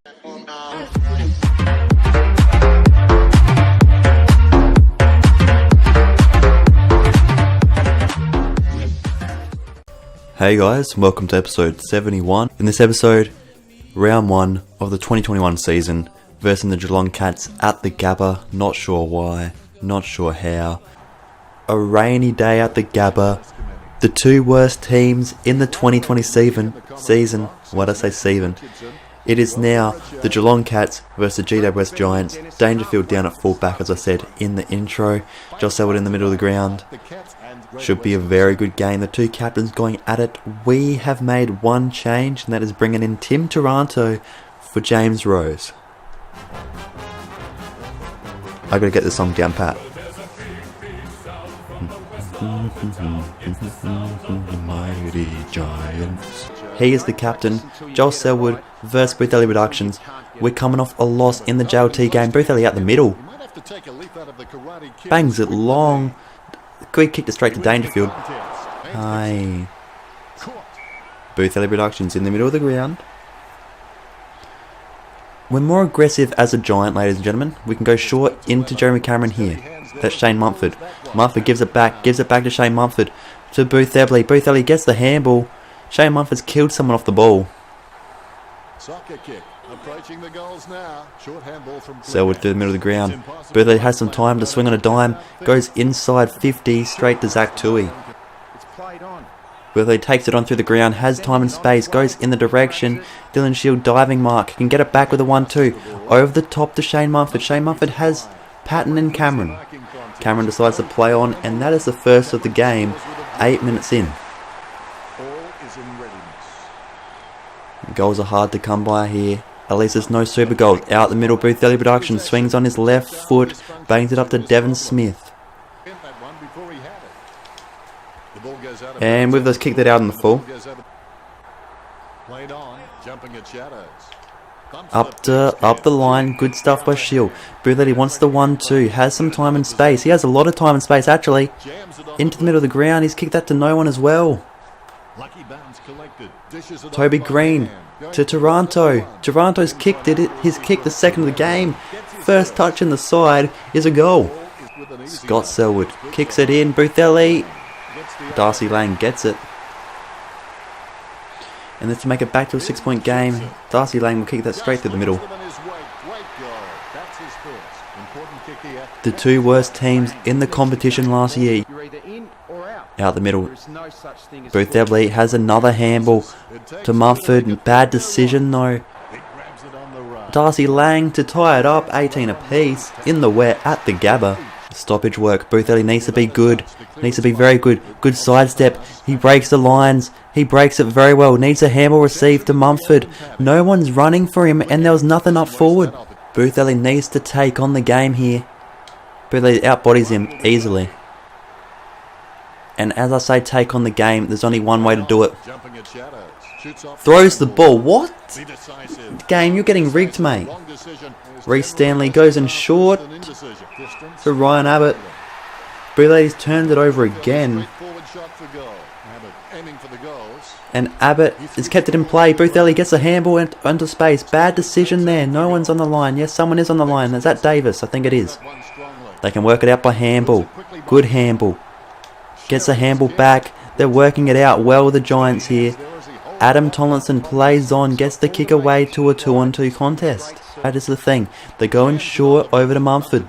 Hey guys, welcome to episode 71. In this episode, round 1 of the 2021 season versus the Geelong Cats at the Gabba. Not sure why, not sure how. A rainy day at the Gabba. The two worst teams in the 2020 season. Why'd I say season? It is now the Geelong Cats versus the GWS Giants. Dangerfield down at fullback, as I said in the intro. Josh Selwood in the middle of the ground. Should be a very good game. The two captains going at it. We have made one change, and that is bringing in Tim Taranto for James Rose. I gotta get this song down pat. Mighty Giants. He is the captain. Joel Selwood versus Boothebly Productions. We're coming off a loss in the JLT game. Boothebly out the middle. Bangs it long. Quick kick it straight to Dangerfield. Aye. Boothebly Productions in the middle of the ground. We're more aggressive as a Giant, ladies and gentlemen. We can go short into Jeremy Cameron here. That's Shane Mumford. Mumford gives it back to Shane Mumford. To Boothebly. Boothebly gets the handball. Shane Mumford's killed someone off the ball. Soccer kick. Approaching the goals now. Short handball from Selwood through the middle of the ground. Boothebly has some time to swing on a dime. Goes inside 50 straight to Zach Tui. Boothebly takes it on through the ground. Has time and space. Goes in the direction. Dylan Shield diving mark. Can get it back with a 1-2. Over the top to Shane Mumford. Shane Mumford has Patton and Cameron. Cameron decides to play on, and that is the first of the game. 8 minutes in. Goals are hard to come by here. At least there's no super goals. Out the middle, Boothebly Productions swings on his left foot, bangs it up to Devon Smith. And with us kicked it out in the full. Up the line, good stuff by Shield. Boothebly wants the 1-2, has some time and space. He has a lot of time and space actually. Into the middle of the ground, he's kicked that to no one as well. Toby Green to Taranto. Taranto's kicked it. He's kicked the second of the game. First touch in the side is a goal. Scott Selwood kicks it in. Boothebly. Darcy Lang gets it. And then to make it back to a 6-point game, Darcy Lang will kick that straight through the middle. The two worst teams in the competition last year. Out the middle. Boothebly has another handball to Mumford. Bad decision though. Darcy Lang to tie it up. 18 apiece in the wet at the Gabba. Stoppage work. Boothebly needs to be good. Needs to be very good. Good sidestep. He breaks the lines. He breaks it very well. Needs a handball received to Mumford. No one's running for him and there was nothing up forward. Boothebly needs to take on the game here. Boothebly outbodies him easily. And as I say take on the game, there's only one way to do it. Throws the ball. What? Game, you're getting rigged, mate. Reece Stanley goes in short to Ryan Abbott. Boothebly's turned it over again. And Abbott has kept it in play. Boothebly gets a handball into space. Bad decision there. No one's on the line. Yes, someone is on the line. Is that Davis? I think it is. They can work it out by handball. Good handball. Gets a handball back. They're working it out well with the Giants here. Adam Tomlinson plays on, gets the kick away to a 2-on-2 contest. That is the thing. They're going short over to Mumford.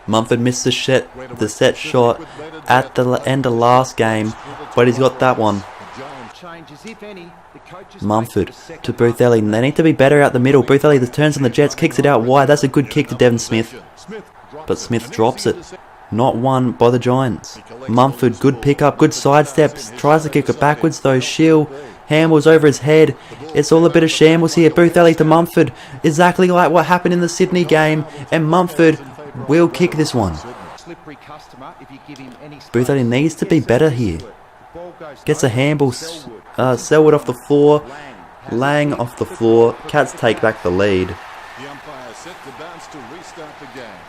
Mumford missed the set shot at the end of last game, but he's got that one. Mumford to Boothebly. They need to be better out the middle. Boothebly turns on the Jets, kicks it out wide. That's a good kick to Devon Smith. But Smith drops it. Not won by the Giants. Mumford, good pickup, good sidesteps. Tries to kick it backwards though. Shield handballs over his head. It's all a bit of shambles here. Boothebly to Mumford. Exactly like what happened in the Sydney game. And Mumford will kick this one. Boothebly needs to be better here. Gets a handball. Selwood off the floor. Lang off the floor. Cats take back the lead.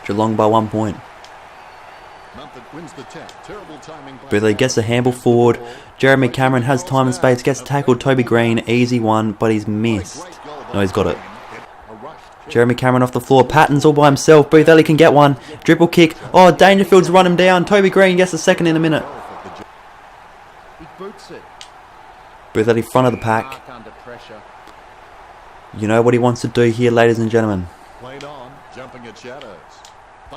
Geelong by 1 point. Boothebly gets a handball forward. Jeremy Cameron has time and space, gets tackled. Toby Green, easy one, but he's missed. No, he's got it. Jeremy Cameron off the floor. Patton's all by himself. Boothebly can get one. Dribble kick. Oh, Dangerfield's run him down. Toby Green gets a second in a minute. Boothebly front of the pack. You know what he wants to do here, ladies and gentlemen.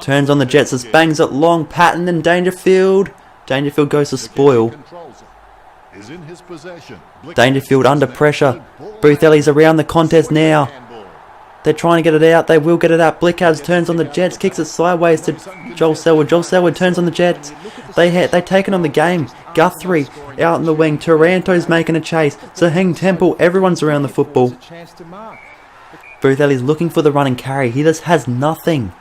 Turns on the Jets, bangs it long. Patton and Dangerfield. Dangerfield goes to spoil. Dangerfield under pressure. Boothebly's around the contest now. They're trying to get it out. They will get it out. Blickhouse turns on the Jets, kicks it sideways to Joel Selwood. Joel Selwood turns on the Jets. They taken on the game. Guthrie out in the wing. Taranto's making a chase. Saheng Temple. Everyone's around the football. Boothebly's looking for the run and carry. He just has nothing.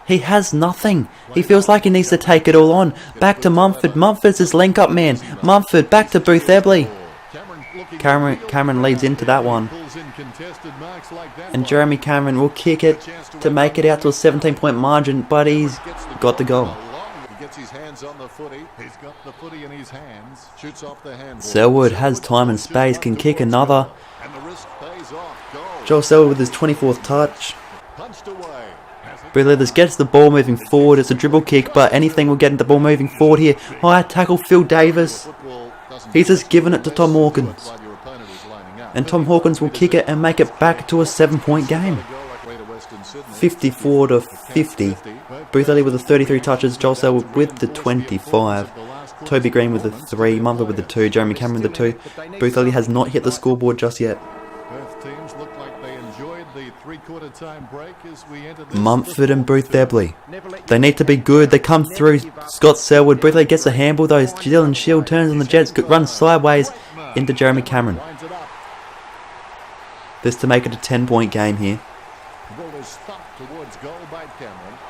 He has nothing. He feels like he needs to take it all on. Back to Mumford. Mumford's his link-up man. Mumford back to Boothebly. Cameron leads into that one. And Jeremy Cameron will kick it to make it out to a 17-point margin, but he's got the goal. Selwood has time and space, can kick another. Joel Selwood with his 24th touch. Boothebly gets the ball moving forward. It's a dribble kick, but anything will get the ball moving forward here. High tackle, Phil Davis. He's just given it to Tom Hawkins. And Tom Hawkins will kick it and make it back to a 7-point game. 54 to 50. Boothebly with the 33 touches. Joel Selwood with the 25. Toby Green with the 3. Mumford with the 2. Jeremy Cameron with the 2. Boothebly has not hit the scoreboard just yet. Mumford and Boothebly. They need to be good. They come through. Scott Selwood. Boothebly gets a handball though. Dylan Shield turns on the Jets. Runs sideways into Jeremy Cameron. This to make it a 10-point game here.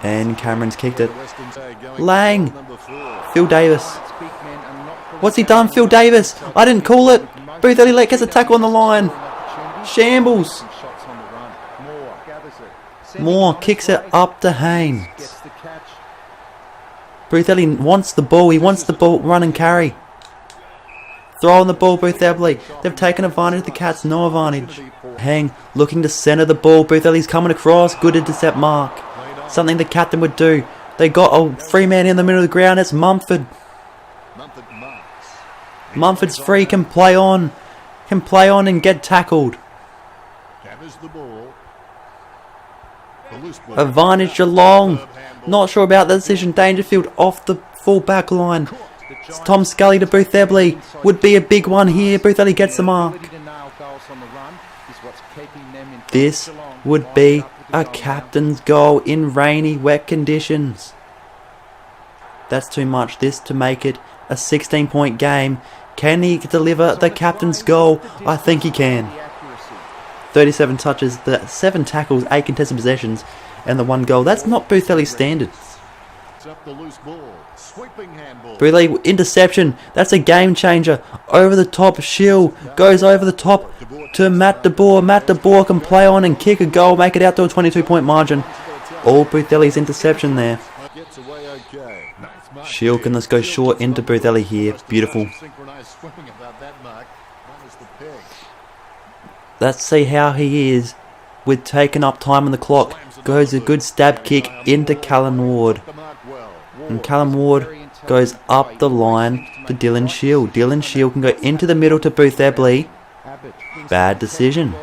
And Cameron's kicked it. Lang. Phil Davis. What's he done, Phil Davis? I didn't call it. Boothebly gets a tackle on the line. Shambles. Moore kicks it up to Haynes. Boothebly wants the ball. He wants the ball, run and carry. Throw on the ball, Boothebly. They've taken advantage. The Cats no advantage. Hang looking to centre the ball. Boothebly's coming across. Good intercept mark. Something the captain would do. They got a free man in the middle of the ground. It's Mumford. Mumford's free. Can play on. Can play on and get tackled. Advantage Geelong. Not sure about the decision. Dangerfield off the full back line. Tom Scully to Boothebly. Would be a big one here. Boothebly gets the mark. This would be a captain's goal in rainy, wet conditions. That's too much. This to make it a 16-point game. Can he deliver the captain's goal? I think he can. 37 touches, the 7 tackles, 8 contested possessions, and the 1 goal. That's not Boothebly's standards. Boothebly interception. That's a game changer. Over the top. Shield goes over the top to Matt DeBoer. Matt DeBoer can play on and kick a goal, make it out to a 22-point margin. All Boothebly's interception there. Shield can just go short into Boothebly here. Beautiful. Let's see how he is with taking up time on the clock. Goes a good stab kick into Callum Ward. And Callum Ward goes up the line to Dylan Shield. Dylan Shield can go into the middle to Boothebly. Bad decision.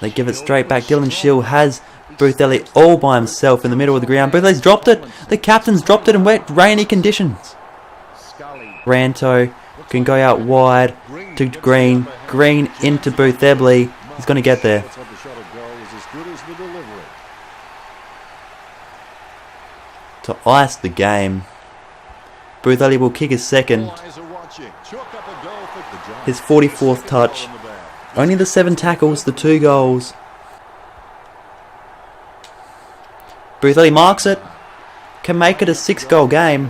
They give it straight back. Dylan Shield has Boothebly all by himself in the middle of the ground. Boothebly's dropped it. The captain's dropped it in wet, rainy conditions. Ranto can go out wide to Green. Green into Boothebly. He's going to get there. To ice the game. Boothebly will kick his second. His 44th touch. Only the 7 tackles, the 2 goals. Boothebly marks it. Can make it a 6-goal game.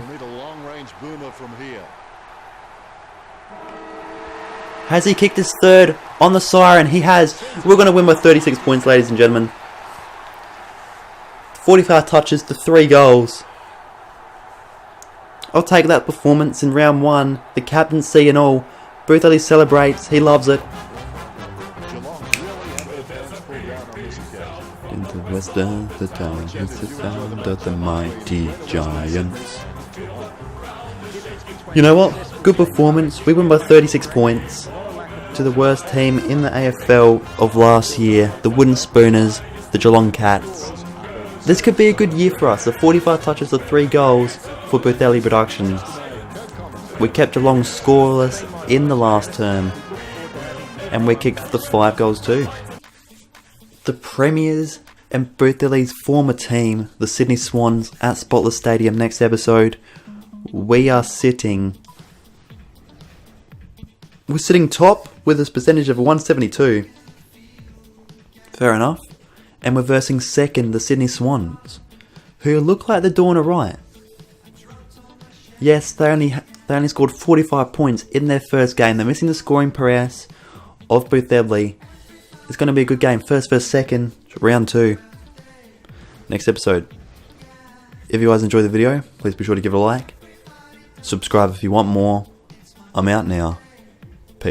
Has he kicked his 3rd on the siren? He has. We're going to win by 36 points, ladies and gentlemen. 45 touches to 3 goals. I'll take that performance in round 1. The captaincy and all. Boothebly celebrates. He loves it. Geelong really had their bench pulled down on this occasion. In the west of the town is the sound of the mighty giants. You know what? Good performance. We won by 36 points to the worst team in the AFL of last year, the Wooden Spooners, the Geelong Cats. This could be a good year for us. The 45 touches to 3 goals for Boothebly Productions. We kept Geelong scoreless in the last term, and we kicked the 5 goals too. The Premiers and Boothebly's former team, the Sydney Swans, at Spotless Stadium next episode. We're sitting top with a percentage of 172. Fair enough. And we're versing second, the Sydney Swans, who look like they're doing alright. Yes, they only scored 45 points in their first game. They're missing the scoring prowess of Boothebly. It's going to be a good game. First versus second, round 2. Next episode. If you guys enjoyed the video, please be sure to give it a like. Subscribe if you want more. I'm out now.